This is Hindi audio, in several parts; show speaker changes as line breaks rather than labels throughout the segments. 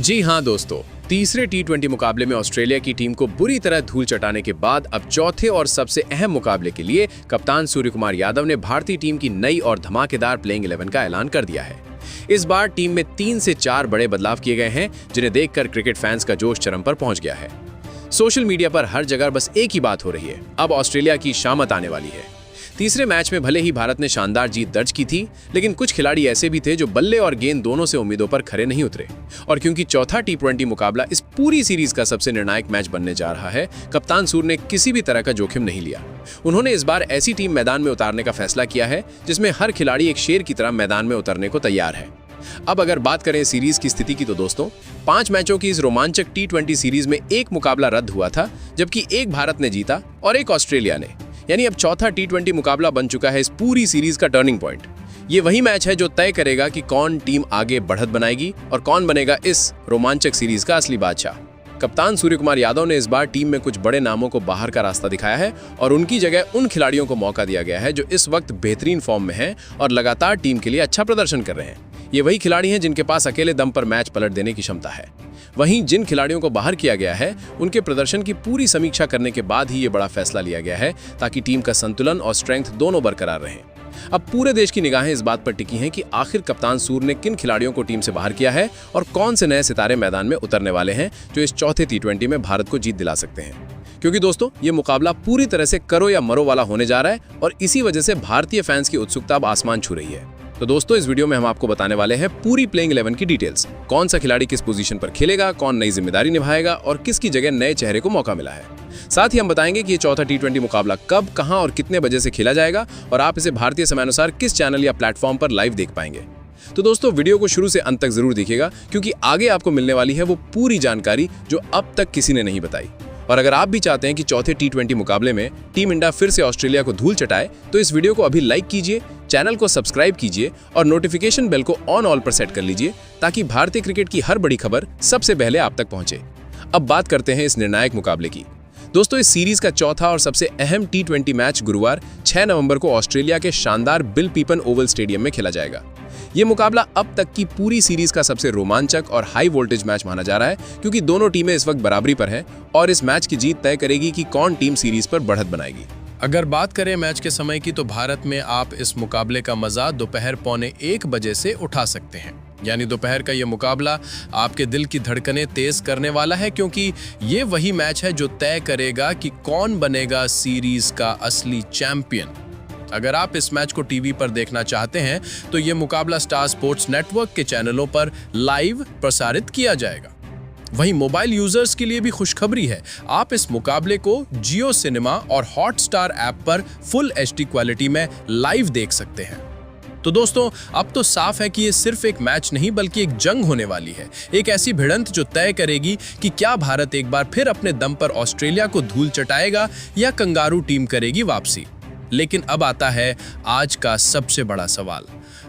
जी हाँ दोस्तों, तीसरे टी20 मुकाबले में ऑस्ट्रेलिया की टीम को बुरी तरह धूल चटाने के बाद अब चौथे और सबसे अहम मुकाबले के लिए कप्तान सूर्यकुमार यादव ने भारतीय टीम की नई और धमाकेदार प्लेइंग 11 का ऐलान कर दिया है। इस बार टीम में 3 से 4 बड़े बदलाव किए गए हैं, जिन्हें देखकर क्रिकेट फैंस का जोश चरम पर पहुंच गया है। सोशल मीडिया पर हर जगह बस एक ही बात हो रही है, अब ऑस्ट्रेलिया की शामत आने वाली है। तीसरे मैच में भले ही भारत ने शानदार जीत दर्ज की थी, लेकिन कुछ खिलाड़ी ऐसे भी थे जो बल्ले और गेंद दोनों से उम्मीदों पर खरे नहीं उतरे। और क्योंकि चौथा टी20 मुकाबला इस पूरी सीरीज का सबसे निर्णायक मैच बनने जा रहा है, कप्तान सूर्य ने किसी भी तरह का जोखिम नहीं लिया। उन्होंने इस बार ऐसी टीम मैदान में उतारने का फैसला किया है जिसमें हर खिलाड़ी एक शेर की तरह मैदान में उतरने को तैयार है। अब अगर बात करें सीरीज की स्थिति की, तो दोस्तों 5 मैचों की इस रोमांचक टी20 सीरीज में एक मुकाबला रद्द हुआ था, जबकि एक भारत ने जीता और एक ऑस्ट्रेलिया ने। यानी अब चौथा टी20 मुकाबला बन चुका है इस पूरी सीरीज का टर्निंग पॉइंट। ये वही मैच है जो तय करेगा कि कौन टीम आगे बढ़त बनाएगी और कौन बनेगा इस रोमांचक सीरीज का असली बादशाह। कप्तान सूर्यकुमार यादव ने इस बार टीम में कुछ बड़े नामों को बाहर का रास्ता दिखाया है और उनकी जगह उन खिलाड़ियों को मौका दिया गया है जो इस वक्त बेहतरीन फॉर्म में हैं और लगातार टीम के लिए अच्छा प्रदर्शन कर रहे हैं। ये वही खिलाड़ी हैं जिनके पास अकेले दम पर मैच पलट देने की क्षमता है। वहीं जिन खिलाड़ियों को बाहर किया गया है, उनके प्रदर्शन की पूरी समीक्षा करने के बाद ही ये बड़ा फैसला लिया गया है, ताकि टीम का संतुलन और स्ट्रेंथ दोनों बरकरार रहें। अब पूरे देश की निगाहें इस बात पर टिकी हैं कि आखिर कप्तान सूर्य ने किन खिलाड़ियों को टीम से बाहर किया है और कौन से नए सितारे मैदान में उतरने वाले हैं जो इस चौथे टी20 में भारत को जीत दिला सकते हैं। क्योंकि दोस्तों, ये मुकाबला पूरी तरह से करो या मरो वाला होने जा रहा है और इसी वजह से भारतीय फैंस की उत्सुकता अब आसमान छू रही है। तो दोस्तों, इस वीडियो में हम आपको बताने वाले हैं पूरी प्लेइंग 11 की डिटेल्स। कौन सा खिलाड़ी किस पोजीशन पर खेलेगा, कौन नई जिम्मेदारी निभाएगा और किसकी जगह नए चेहरे को मौका मिला है। साथ ही हम बताएंगे कि ये चौथा टी20 मुकाबला कब, कहां और कितने बजे से खेला जाएगा और आप इसे भारतीय समयानुसार किस चैनल या प्लेटफॉर्म पर लाइव देख पाएंगे। तो दोस्तों, वीडियो को शुरू से अंत तक जरूर देखिएगा, क्योंकि आगे आपको मिलने वाली है वो पूरी जानकारी जो अब तक किसी ने नहीं बताई। और अगर आप भी चाहते हैं कि चौथे टी20 मुकाबले में टीम इंडिया फिर से ऑस्ट्रेलिया को धूल चटाए, तो इस वीडियो को अभी लाइक कीजिए, चैनल को सब्सक्राइब कीजिए और नोटिफिकेशन बेल को ऑल पर सेट कर लीजिए, ताकि भारतीय क्रिकेट की हर बड़ी खबर सबसे पहले आप तक पहुंचे। अब बात करते हैं इस निर्णायक मुकाबले की। दोस्तों, इस सीरीज का चौथा और सबसे अहम टी20 मैच गुरुवार 6 नवंबर को ऑस्ट्रेलिया के शानदार बिल पीपन ओवल स्टेडियम में खेला जाएगा। ये मुकाबला अब तक की पूरी सीरीज का सबसे रोमांचक और हाई वोल्टेज मैच माना जा रहा है, क्योंकि दोनों टीमें इस वक्त बराबरी पर हैं और इस मैच की जीत तय करेगी कि कौन टीम सीरीज पर बढ़त बनाएगी।
अगर बात करें मैच के समय की, तो भारत में आप इस मुकाबले का मजा दोपहर 12:45 बजे से उठा सकते हैं। यानी दोपहर का ये मुकाबला आपके दिल की धड़कनें तेज करने वाला है, क्योंकि ये वही मैच है जो तय करेगा कि कौन बनेगा सीरीज का असली चैंपियन। अगर आप इस मैच को टीवी पर देखना चाहते हैं, तो ये मुकाबला स्टार स्पोर्ट्स नेटवर्क के चैनलों पर लाइव प्रसारित किया जाएगा। वहीं मोबाइल यूजर्स के लिए भी खुशखबरी है, आप इस मुकाबले को जियो सिनेमा और हॉटस्टार ऐप पर फुल HD क्वालिटी में लाइव देख सकते हैं। तो दोस्तों, अब तो साफ है कि ये सिर्फ एक मैच नहीं बल्कि एक जंग होने वाली है, एक ऐसी भिड़ंत जो तय करेगी कि क्या भारत एक बार फिर अपने दम पर ऑस्ट्रेलिया को धूल चटाएगा या कंगारू टीम करेगी वापसी। लेकिन अब आता है आज का सबसे बड़ा सवाल।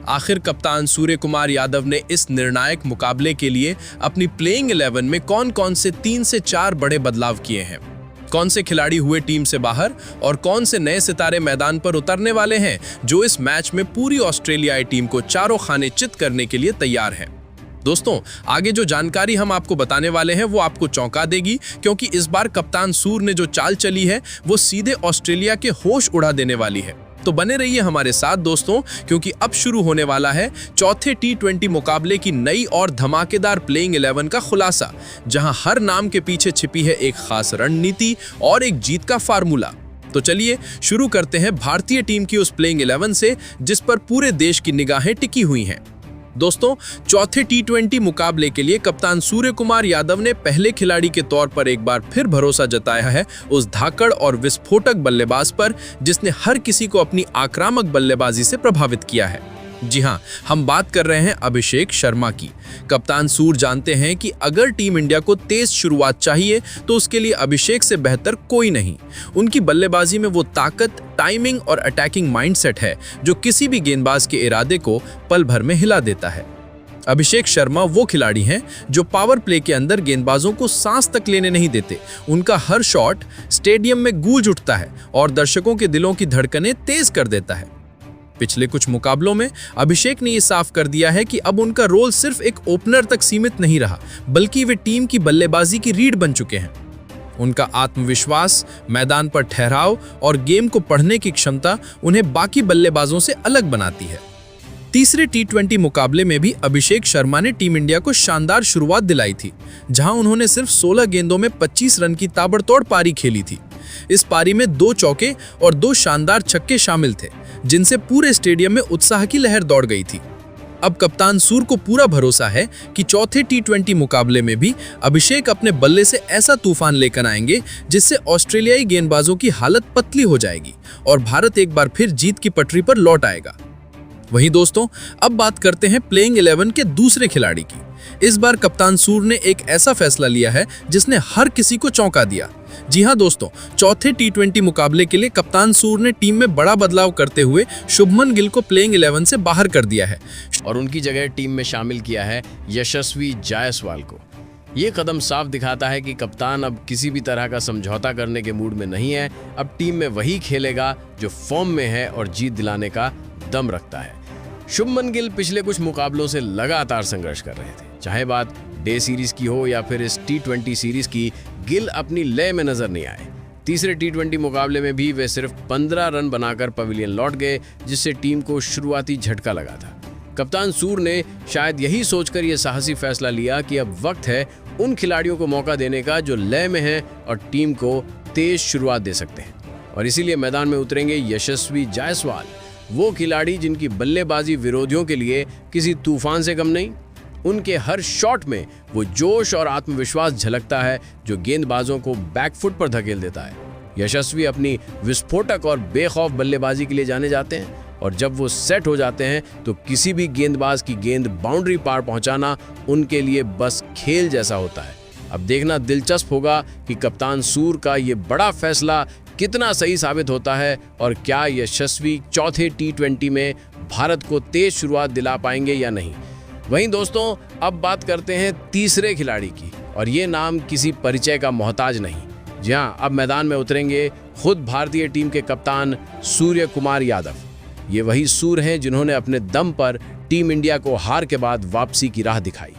आखिर कप्तान सूर्यकुमार यादव ने इस निर्णायक मुकाबले के लिए अपनी प्लेइंग 11 में कौन-कौन से 3 से 4 बड़े बदलाव किए हैं? कौन से खिलाड़ी हुए टीम से बाहर और कौन से नए सितारे मैदान पर उतरने वाले हैं जो इस मैच में पूरी ऑस्ट्रेलियाई टीम को चारों खाने चित करने के लिए तैयार हैं? दोस्तों, आगे जो जानकारी हम आपको बताने वाले हैं वो आपको चौंका देगी, क्योंकि इस बार कप्तान सूर्य ने जो चाल चली है वो सीधे ऑस्ट्रेलिया के होश उड़ा देने वाली है। तो बने रहिए हमारे साथ दोस्तों, क्योंकि अब शुरू होने वाला है चौथे टी20 मुकाबले की नई और धमाकेदार प्लेइंग 11 का खुलासा, जहां हर नाम के पीछे छिपी है एक खास रणनीति और एक जीत का फार्मूला। तो चलिए शुरू करते हैं भारतीय टीम की उस प्लेइंग 11 से जिस पर पूरे देश की निगाहें टिकी हुई हैं। दोस्तों, चौथे टी20 मुकाबले के लिए कप्तान सूर्यकुमार यादव ने पहले खिलाड़ी के तौर पर एक बार फिर भरोसा जताया है उस धाकड़ और विस्फोटक बल्लेबाज पर, जिसने हर किसी को अपनी आक्रामक बल्लेबाजी से प्रभावित किया है। जी हां, हम बात कर रहे हैं अभिषेक शर्मा की। कप्तान सूर्य जानते हैं कि अगर टीम इंडिया को तेज शुरुआत चाहिए तो उसके लिए अभिषेक से बेहतर कोई नहीं। उनकी बल्लेबाजी में वो ताकत, टाइमिंग और अटैकिंग माइंडसेट है जो किसी भी गेंदबाज के इरादे को पल भर में हिला देता है। अभिषेक शर्मा वो खिलाड़ी हैं जो पावर प्ले के अंदर गेंदबाजों को सांस तक लेने नहीं देते। उनका हर शॉट स्टेडियम में गूंज उठता है और दर्शकों के दिलों की धड़कनें तेज कर देता है। पिछले कुछ मुकाबलों में अभिषेक ने ये साफ कर दिया है कि अब उनका रोल सिर्फ एक ओपनर तक सीमित नहीं रहा, बल्कि वे टीम की बल्लेबाजी की रीढ़ बन चुके हैं। उनका आत्मविश्वास, मैदान पर ठहराव और गेम को पढ़ने की क्षमता उन्हें बाकी बल्लेबाजों से अलग बनाती है। तीसरे टी20 मुकाबले में भी अभिषेक शर्मा ने टीम इंडिया को शानदार शुरुआत दिलाई थी, जहां उन्होंने सिर्फ 16 गेंदों में 25 रन की ताबड़तोड़ पारी खेली थी। इस पारी में 2 चौके और 2 शानदार छक्के शामिल थे, जिनसे पूरे स्टेडियम में उत्साह की लहर दौड़ गई थी। अब कप्तान सूर को पूरा भरोसा है कि चौथे टी20 मुकाबले में भी अभिषेक अपने बल्ले से ऐसा तूफान लेकर आएंगे जिससे ऑस्ट्रेलियाई गेंदबाजों की हालत पतली हो जाएगी और भारत एक बार फिर जीत की पटरी पर लौट आएगा। वहीं दोस्तों, अब बात करते हैं प्लेइंग 11 के दूसरे खिलाड़ी की। इस बार कप्तान सूर ने एक ऐसा फैसला लिया है जिसने हर किसी को चौंका दिया। जी हां दोस्तों, चौथे टी20 मुकाबले के लिए कप्तान सूर ने टीम में बड़ा बदलाव करते हुए शुभमन गिल को प्लेइंग 11 से बाहर कर दिया है
और उनकी जगह टीम में शामिल किया है यशस्वी जायसवाल को। ये कदम साफ दिखाता है कि कप्तान अब किसी भी तरह का समझौता करने के मूड में नहीं है। अब टीम में वही खेलेगा जो फॉर्म में है और जीत दिलाने का दम रखता है। शुभमन गिल पिछले कुछ मुकाबलों से लगातार संघर्ष कर रहे थे, चाहे बात डे सीरीज की हो या फिर इस टी20 सीरीज की। गिल अपनी लय में नजर नहीं आए। तीसरे टी20 मुकाबले में भी वे सिर्फ 15 रन बनाकर पवेलियन लौट गए, जिससे टीम को शुरुआती झटका लगा था। कप्तान सूर ने शायद यही सोचकर यह साहसी फैसला लिया कि अब वक्त है उन खिलाड़ियों को मौका देने का जो लय में हैं और टीम को तेज शुरुआत दे सकते हैं, और इसीलिए मैदान में उतरेंगे यशस्वी जायसवाल, वो खिलाड़ी जिनकी बल्लेबाजी विरोधियों के लिए किसी तूफान से कम नहीं। उनके हर शॉट में वो जोश और आत्मविश्वास झलकता है जो गेंदबाजों को बैकफुट पर धकेल देता है। यशस्वी अपनी विस्फोटक और बेखौफ बल्लेबाजी के लिए जाने जाते हैं, और जब वो सेट हो जाते हैं तो किसी भी गेंदबाज की गेंद बाउंड्री पार पहुंचाना उनके लिए बस खेल जैसा होता है। अब देखना दिलचस्प होगा कि कप्तान सूर का ये बड़ा फैसला कितना सही साबित होता है और क्या यशस्वी चौथे टी20 में भारत को तेज शुरुआत दिला पाएंगे या नहीं। वहीं दोस्तों, अब बात करते हैं तीसरे खिलाड़ी की, और ये नाम किसी परिचय का मोहताज नहीं। जी हाँ, अब मैदान में उतरेंगे खुद भारतीय टीम के कप्तान सूर्य कुमार यादव। ये वही सूर हैं जिन्होंने अपने दम पर टीम इंडिया को हार के बाद वापसी की राह दिखाई।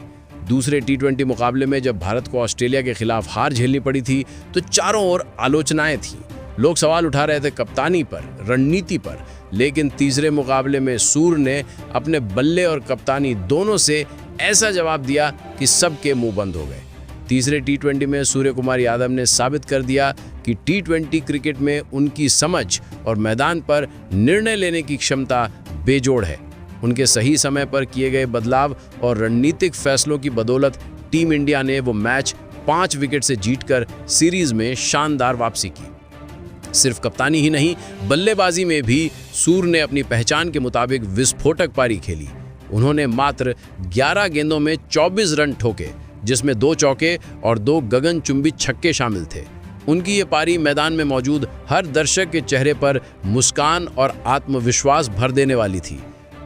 दूसरे टी20 मुकाबले में जब भारत को ऑस्ट्रेलिया के खिलाफ हार झेलनी पड़ी थी तो चारों ओर आलोचनाएं थीं। लोग सवाल उठा रहे थे कप्तानी पर, रणनीति पर, लेकिन तीसरे मुकाबले में सूर ने अपने बल्ले और कप्तानी दोनों से ऐसा जवाब दिया कि सबके मुंह बंद हो गए। तीसरे टी20 में सूर्य कुमार यादव ने साबित कर दिया कि टी20 क्रिकेट में उनकी समझ और मैदान पर निर्णय लेने की क्षमता बेजोड़ है। उनके सही समय पर किए गए बदलाव और रणनीतिक फैसलों की बदौलत टीम इंडिया ने वो मैच 5 विकेट से जीतकर सीरीज में शानदार वापसी की। सिर्फ कप्तानी ही नहीं, बल्लेबाजी में भी सूर ने अपनी पहचान के मुताबिक विस्फोटक पारी खेली। उन्होंने मात्र 11 गेंदों में 24 रन ठोके, जिसमें 2 चौके और 2 गगनचुंबी छक्के शामिल थे। उनकी ये पारी मैदान में मौजूद हर दर्शक के चेहरे पर मुस्कान और आत्मविश्वास भर देने वाली थी।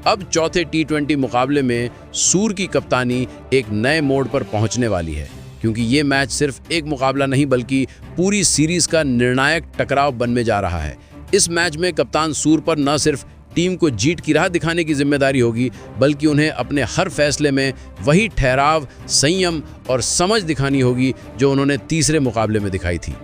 अब चौथे टी20 मुकाबले में सूर की कप्तानी एक नए मोड़ पर पहुंचने वाली है, क्योंकि ये मैच सिर्फ एक मुकाबला नहीं बल्कि पूरी सीरीज का निर्णायक टकराव बनने जा रहा है। इस मैच में कप्तान सूर पर न सिर्फ टीम को जीत की राह दिखाने की जिम्मेदारी होगी, बल्कि उन्हें अपने हर फैसले में वही ठहराव, संयम और समझ दिखानी होगी जो उन्होंने तीसरे मुकाबले में दिखाई थी।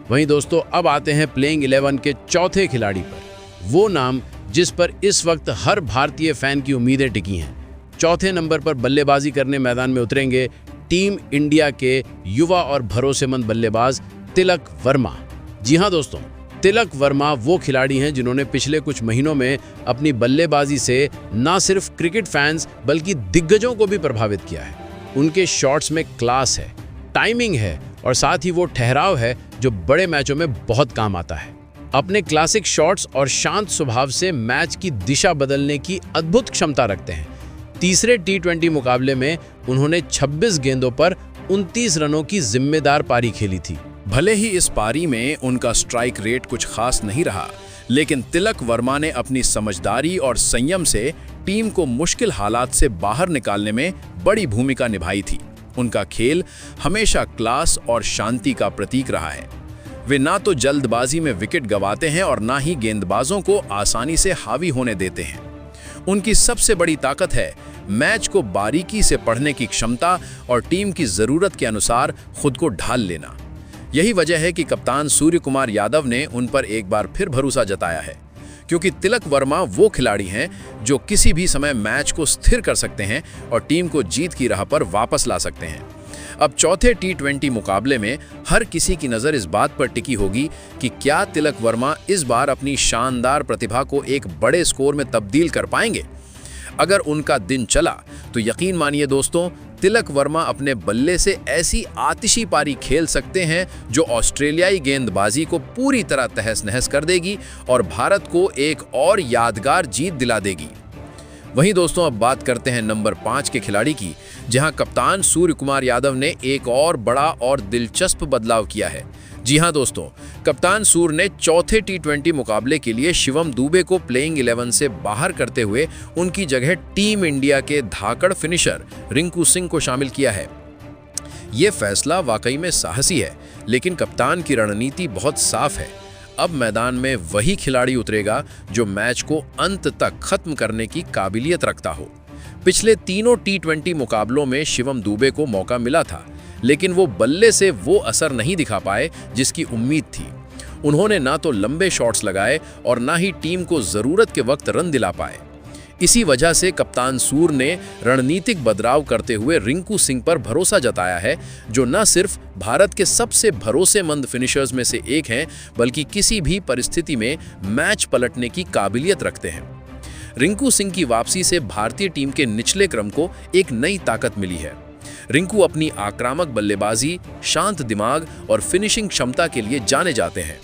वहीं दोस्तों, अब आते हैं प्लेइंग 11 के चौथे खिलाड़ी पर, वो नाम जिस पर इस वक्त हर भारतीय फैन की उम्मीदें टिकी हैं। चौथे नंबर पर बल्लेबाजी करने मैदान में उतरेंगे टीम इंडिया के युवा और भरोसेमंद बल्लेबाज तिलक वर्मा। जी हाँ दोस्तों, तिलक वर्मा वो खिलाड़ी हैं जिन्होंने पिछले कुछ महीनों में अपनी बल्लेबाजी से न सिर्फ क्रिकेट फैंस बल्कि दिग्गजों को भी प्रभावित किया है। उनके शॉट्स में क्लास है, टाइमिंग है और साथ ही वो ठहराव है जो बड़े मैचों में बहुत काम आता है। अपने क्लासिक शॉट्स और शांत स्वभाव से मैच की दिशा बदलने की अद्भुत क्षमता रखते हैं। तीसरे टी20 मुकाबले में उन्होंने 26 गेंदों पर 29 रनों की जिम्मेदार पारी खेली थी।
भले ही इस पारी में उनका स्ट्राइक रेट कुछ खास नहीं रहा, लेकिन तिलक वर्मा ने अपनी समझदारी और संयम से टीम को मुश्किल हालात से बाहर निकालने में बड़ी भूमिका निभाई थी। उनका खेल हमेशा क्लास और शांति का प्रतीक रहा है। वे ना तो जल्दबाजी में विकेट गंवाते हैं और ना ही गेंदबाजों को आसानी से हावी होने देते हैं। उनकी सबसे बड़ी ताकत है मैच को बारीकी से पढ़ने की क्षमता और टीम की जरूरत के अनुसार खुद को ढाल लेना। यही वजह है कि कप्तान सूर्य कुमार यादव ने उन पर एक बार फिर भरोसा जताया है, क्योंकि तिलक वर्मा वो खिलाड़ी हैं जो किसी भी समय मैच को स्थिर कर सकते हैं और टीम को जीत की राह पर वापस ला सकते हैं। अब चौथे T20 मुकाबले में हर किसी की नज़र इस बात पर टिकी होगी कि क्या तिलक वर्मा इस बार अपनी शानदार प्रतिभा को एक बड़े स्कोर में तब्दील कर पाएंगे। अगर उनका दिन चला तो यकीन मानिए दोस्तों, तिलक वर्मा अपने बल्ले से ऐसी आतिशी पारी खेल सकते हैं जो ऑस्ट्रेलियाई गेंदबाजी को पूरी तरह तहस-नहस कर देगी और भारत को एक और यादगार जीत दिला देगी। वहीं दोस्तों, अब बात करते हैं नंबर 5 के खिलाड़ी की, जहां कप्तान सूर्य कुमार यादव ने एक और बड़ा और दिलचस्प बदलाव किया है। जी हां दोस्तों, कप्तान सूर्य ने चौथे T20 मुकाबले के लिए शिवम दुबे को प्लेइंग 11 से बाहर करते हुए उनकी जगह टीम इंडिया के धाकड़ फिनिशर रिंकू सिंह को शामिल किया है। ये फैसला वाकई में साहसी है, लेकिन कप्तान की रणनीति बहुत साफ है। अब मैदान में वही खिलाड़ी उतरेगा जो मैच को अंत तक खत्म करने की काबिलियत रखता हो। पिछले तीनों T20 मुकाबलों में शिवम दुबे को मौका मिला था, लेकिन वो बल्ले से वो असर नहीं दिखा पाए जिसकी उम्मीद थी। उन्होंने ना तो लंबे शॉट्स लगाए और ना ही टीम को जरूरत के वक्त रन दिला पाए। इसी वजह से कप्तान सूर्य ने रणनीतिक बदलाव करते हुए रिंकू सिंह पर भरोसा जताया है, जो न सिर्फ भारत के सबसे भरोसेमंद फिनिशर्स में से एक हैं, बल्कि किसी भी परिस्थिति में मैच पलटने की काबिलियत रखते हैं। रिंकू सिंह की वापसी से भारतीय टीम के निचले क्रम को एक नई ताकत मिली है। रिंकू अपनी आक्रामक बल्लेबाजी, शांत दिमाग और फिनिशिंग क्षमता के लिए जाने जाते हैं।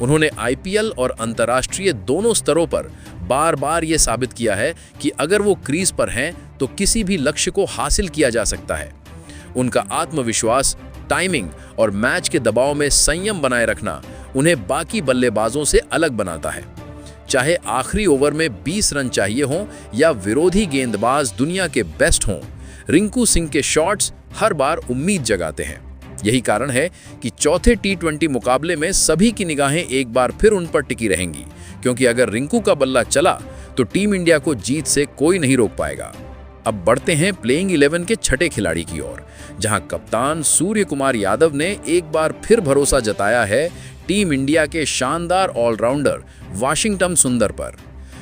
उन्होंने IPL और अंतर्राष्ट्रीय दोनों स्तरों पर बार बार ये साबित किया है कि अगर वो क्रीज पर हैं तो किसी भी लक्ष्य को हासिल किया जा सकता है। उनका आत्मविश्वास, टाइमिंग और मैच के दबाव में संयम बनाए रखना उन्हें बाकी बल्लेबाजों से अलग बनाता है। चाहे आखिरी ओवर में 20 रन चाहिए हों या विरोधी गेंदबाज दुनिया के बेस्ट हों, रिंकू सिंह के शॉट्स हर बार उम्मीद जगाते हैं। यही कारण है कि चौथे T20 मुकाबले में सभी की निगाहें एक बार फिर उन पर टिकी रहेंगी, क्योंकि अगर रिंकू का बल्ला चला तो टीम इंडिया को जीत से कोई नहीं रोक पाएगा। अब बढ़ते हैं प्लेइंग 11 के छठे खिलाड़ी की ओर, जहां कप्तान सूर्य कुमार यादव ने एक बार फिर भरोसा जताया है टीम इंडिया के शानदार ऑलराउंडर वाशिंगटन सुंदर पर।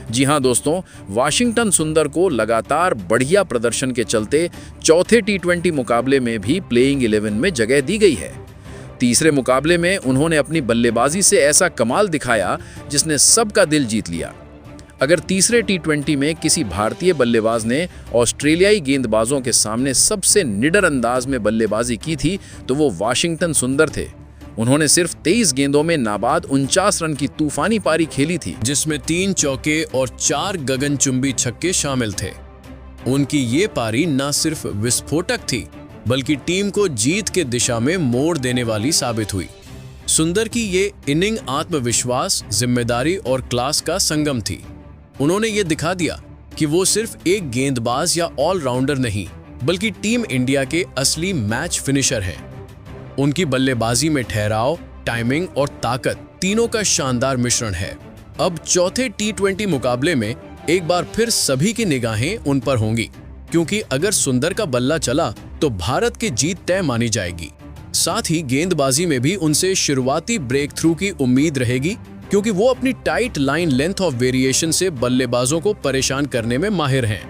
जी हां दोस्तों, वाशिंगटन सुंदर को लगातार बढ़िया प्रदर्शन के चलते चौथे T20 मुकाबले में भी प्लेइंग 11 में जगह दी गई है। तीसरे मुकाबले में उन्होंने अपनी बल्लेबाजी से ऐसा कमाल दिखाया जिसने सबका दिल जीत लिया। अगर तीसरे T20 में किसी भारतीय बल्लेबाज ने ऑस्ट्रेलियाई गेंदबाजों के सामने सबसे निडर अंदाज में बल्लेबाजी की थी तो वो वाशिंगटन सुंदर थे। उन्होंने सिर्फ 23 गेंदों में नाबाद 49 रन की तूफानी पारी खेली थी,
जिसमें 3 चौके और 4 गगनचुंबी छक्के शामिल थे। उनकी ये पारी न सिर्फ विस्फोटक थी, बल्कि टीम को जीत के दिशा में मोड़ देने वाली साबित हुई। सुंदर की ये इनिंग आत्मविश्वास, जिम्मेदारी और क्लास का संगम थी। उन्होंने ये दिखा दिया कि वो सिर्फ एक गेंदबाज या ऑलराउंडर नहीं, बल्कि टीम इंडिया के असली मैच फिनिशर हैं। उनकी बल्लेबाजी में ठहराव, टाइमिंग और ताकत तीनों का शानदार मिश्रण है। अब चौथे T20 मुकाबले में एक बार फिर सभी की निगाहें उन पर होंगी, क्योंकि अगर सुंदर का बल्ला चला तो भारत की जीत तय मानी जाएगी। साथ ही गेंदबाजी में भी उनसे शुरुआती ब्रेक थ्रू की उम्मीद रहेगी, क्योंकि वो अपनी tight line length of variation से बल्लेबाजों को परेशान करने में माहिर हैं।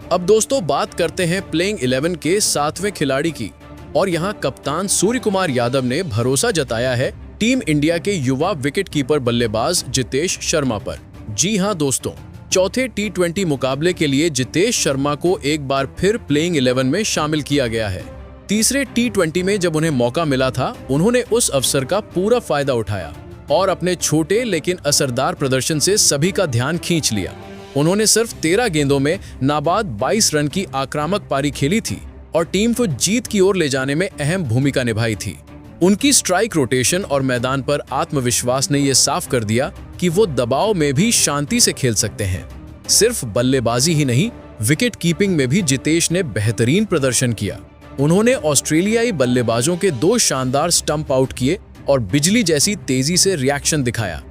अब दोस्तों, बात करते हैं प्लेइंग 11 के 7वें खिलाड़ी की, और यहाँ कप्तान सूर्य कुमार यादव ने भरोसा जताया है टीम इंडिया के युवा विकेटकीपर बल्लेबाज जितेश शर्मा पर। जी हाँ दोस्तों, चौथे T20 मुकाबले के लिए जितेश शर्मा को एक बार फिर प्लेइंग 11 में शामिल किया गया है। तीसरे T20 में जब उन्हें मौका मिला था, उन्होंने उस अवसर का पूरा फायदा उठाया और अपने छोटे लेकिन असरदार प्रदर्शन से सभी का ध्यान खींच लिया। उन्होंने सिर्फ 13 गेंदों में नाबाद 22 रन की आक्रामक पारी खेली थी और टीम को जीत की ओर ले जाने में अहम भूमिका निभाई थी। उनकी स्ट्राइक रोटेशन और मैदान पर आत्मविश्वास ने यह साफ कर दिया कि वो दबाव में भी शांति से खेल सकते हैं। सिर्फ बल्लेबाजी ही नहीं, विकेट कीपिंग में भी जितेश ने बेहतरीन प्रदर्शन किया। उन्होंने ऑस्ट्रेलियाई बल्लेबाजों के 2 शानदार स्टंप आउट किए और बिजली जैसी तेजी से रिएक्शन दिखाया।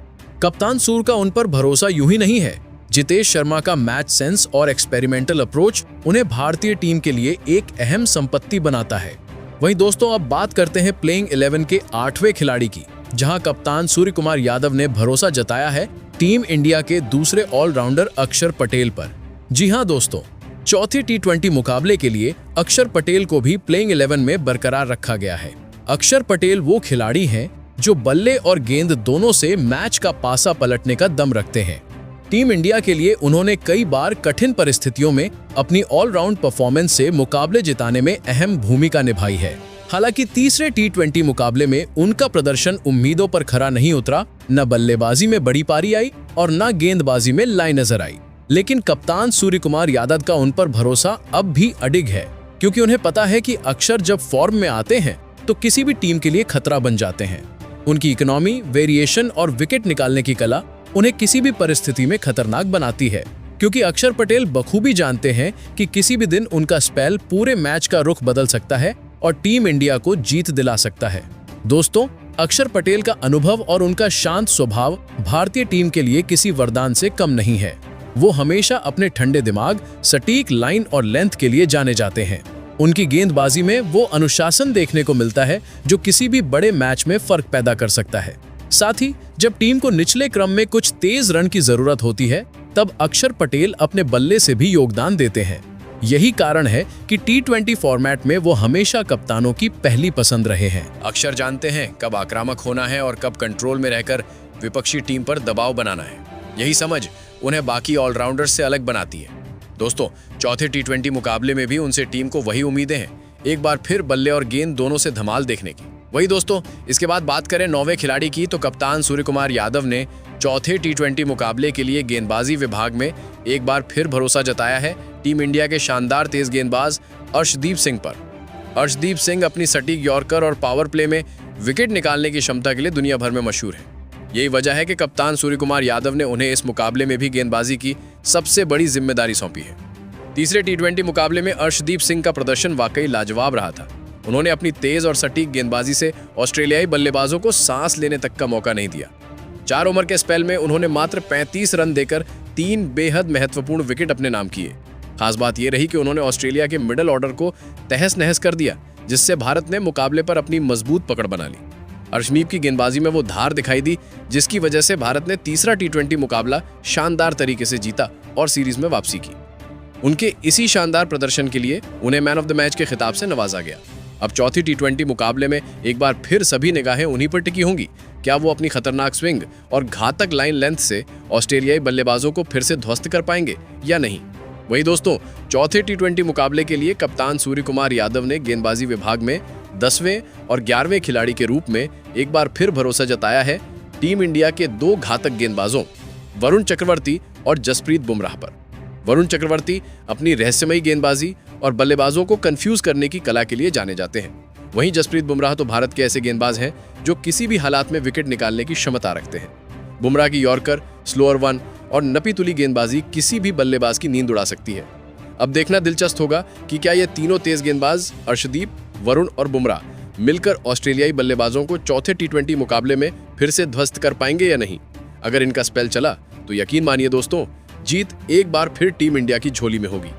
कप्तान सूर्य का उन पर भरोसा यूं ही नहीं है। जितेश शर्मा का मैच सेंस और एक्सपेरिमेंटल अप्रोच उन्हें भारतीय टीम के लिए एक अहम संपत्ति बनाता है। वहीं दोस्तों, अब बात करते हैं प्लेइंग 11 के 8वें खिलाड़ी की, जहां कप्तान सूर्य कुमार यादव ने भरोसा जताया है टीम इंडिया के दूसरे ऑलराउंडर अक्षर पटेल पर। जी हां दोस्तों, चौथे टी20 मुकाबले के लिए अक्षर पटेल को भी प्लेइंग 11 में बरकरार रखा गया है। अक्षर पटेल वो खिलाड़ी हैं जो बल्ले और गेंद दोनों से मैच का पासा पलटने का दम रखते हैं। टीम इंडिया के लिए उन्होंने कई बार कठिन परिस्थितियों में अपनी ऑलराउंड परफॉर्मेंस से मुकाबले जिताने में अहम भूमिका निभाई है। हालांकि तीसरे टी20 मुकाबले में उनका प्रदर्शन उम्मीदों पर खरा नहीं उतरा, न बल्लेबाजी में बड़ी पारी आई और न गेंदबाजी में लाई नजर आई। लेकिन कप्तान सूर्य कुमार यादव का उन पर भरोसा अब भी अडिग है, क्योंकि उन्हें पता है कि अक्षर जब फॉर्म में आते हैं तो किसी भी टीम के लिए खतरा बन जाते हैं। उनकी इकोनॉमी, वेरिएशन और विकेट निकालने की कला उन्हें किसी भी परिस्थिति में खतरनाक बनाती है, क्योंकि अक्षर पटेल बखूबी जानते हैं कि किसी भी दिन उनका स्पेल पूरे मैच का रुख बदल सकता है और टीम इंडिया को जीत दिला सकता है। दोस्तों, अक्षर पटेल का अनुभव और उनका शांत स्वभाव भारतीय टीम के लिए किसी वरदान से कम नहीं है। वो हमेशा अपने ठंडे दिमाग, सटीक लाइन और लेंथ के लिए जाने जाते हैं। उनकी गेंदबाजी में वो अनुशासन देखने को मिलता है जो किसी भी बड़े मैच में फर्क पैदा कर सकता है। साथ ही जब टीम को निचले क्रम में कुछ तेज रन की जरूरत होती है, तब अक्षर पटेल अपने बल्ले से भी योगदान देते हैं। यही कारण है कि टी20 फॉर्मेट में वो हमेशा कप्तानों की पहली पसंद रहे हैं।
अक्षर जानते हैं कब आक्रामक होना है और कब कंट्रोल में रहकर विपक्षी टीम पर दबाव बनाना है। यही समझ उन्हें बाकी ऑलराउंडर्स से अलग बनाती है। दोस्तों, चौथे टी20 मुकाबले में भी उनसे टीम को वही उम्मीदें हैं, एक बार फिर बल्ले और गेंद दोनों से धमाल देखने की। वही दोस्तों, इसके बाद बात करें 9वें खिलाड़ी की, तो कप्तान सूर्य कुमार यादव ने चौथे टी20 मुकाबले के लिए गेंदबाजी विभाग में एक बार फिर भरोसा जताया है टीम इंडिया के शानदार तेज गेंदबाज अर्शदीप सिंह पर। अर्शदीप सिंह अपनी सटीक यॉर्कर और पावर प्ले में विकेट निकालने की क्षमता के लिए दुनिया भर में मशहूर है। यही वजह है कि कप्तान सूर्य कुमार यादव ने उन्हें इस मुकाबले में भी गेंदबाजी की सबसे बड़ी जिम्मेदारी सौंपी है। तीसरे टी20 मुकाबले में अर्शदीप सिंह का प्रदर्शन वाकई लाजवाब रहा था। उन्होंने अपनी तेज और सटीक गेंदबाजी से ऑस्ट्रेलियाई बल्लेबाजों को सांस लेने तक का मौका नहीं दिया। 4 ओवर के स्पेल में उन्होंने मात्र 35 रन देकर 3 बेहद महत्वपूर्ण विकेट अपने नाम किए। खास बात यह रही कि उन्होंने ऑस्ट्रेलिया के मिडल ऑर्डर को तहस नहस कर दिया, जिससे भारत ने मुकाबले पर अपनी मजबूत पकड़ बना ली। अर्शदीप की गेंदबाजी में वो धार दिखाई दी, जिसकी वजह से भारत ने तीसरा टी20 मुकाबला शानदार तरीके से जीता और सीरीज में वापसी की। उनके इसी शानदार प्रदर्शन के लिए उन्हें मैन ऑफ द मैच के खिताब से नवाजा गया। अब चौथी टी20 मुकाबले में एक बार फिर सभी निगाहें उन्हीं पर टिकी होंगी। क्या वो अपनी खतरनाक स्विंग और घातक लाइन लेंथ से ऑस्ट्रेलियाई बल्लेबाजों को फिर से ध्वस्त कर पाएंगे या नहीं? वही दोस्तों, चौथे टी20 मुकाबले के लिए कप्तान सूर्य कुमार यादव ने गेंदबाजी विभाग में 10वें और 11वें खिलाड़ी के रूप में एक बार फिर भरोसा जताया है टीम इंडिया के 2 घातक गेंदबाजों वरुण चक्रवर्ती और जसप्रीत बुमराह पर। वरुण चक्रवर्ती अपनी रहस्यमयी गेंदबाजी और बल्लेबाजों को कंफ्यूज करने की कला के लिए जाने जाते हैं। वहीं जसप्रीत बुमराह तो भारत के ऐसे गेंदबाज हैं जो किसी भी हालात में विकेट निकालने की क्षमता रखते हैं। बुमराह की यॉर्कर, स्लोअर वन और नपी-तुली गेंदबाजी किसी भी बल्लेबाज की नींद उड़ा सकती है। अब देखना दिलचस्प होगा कि क्या ये तीनों तेज गेंदबाज अर्शदीप, वरुण और बुमराह मिलकर ऑस्ट्रेलियाई बल्लेबाजों को चौथे टी20 मुकाबले में फिर से ध्वस्त कर पाएंगे या नहीं। अगर इनका स्पेल चला तो यकीन मानिए दोस्तों, जीत एक बार फिर टीम इंडिया की झोली में होगी।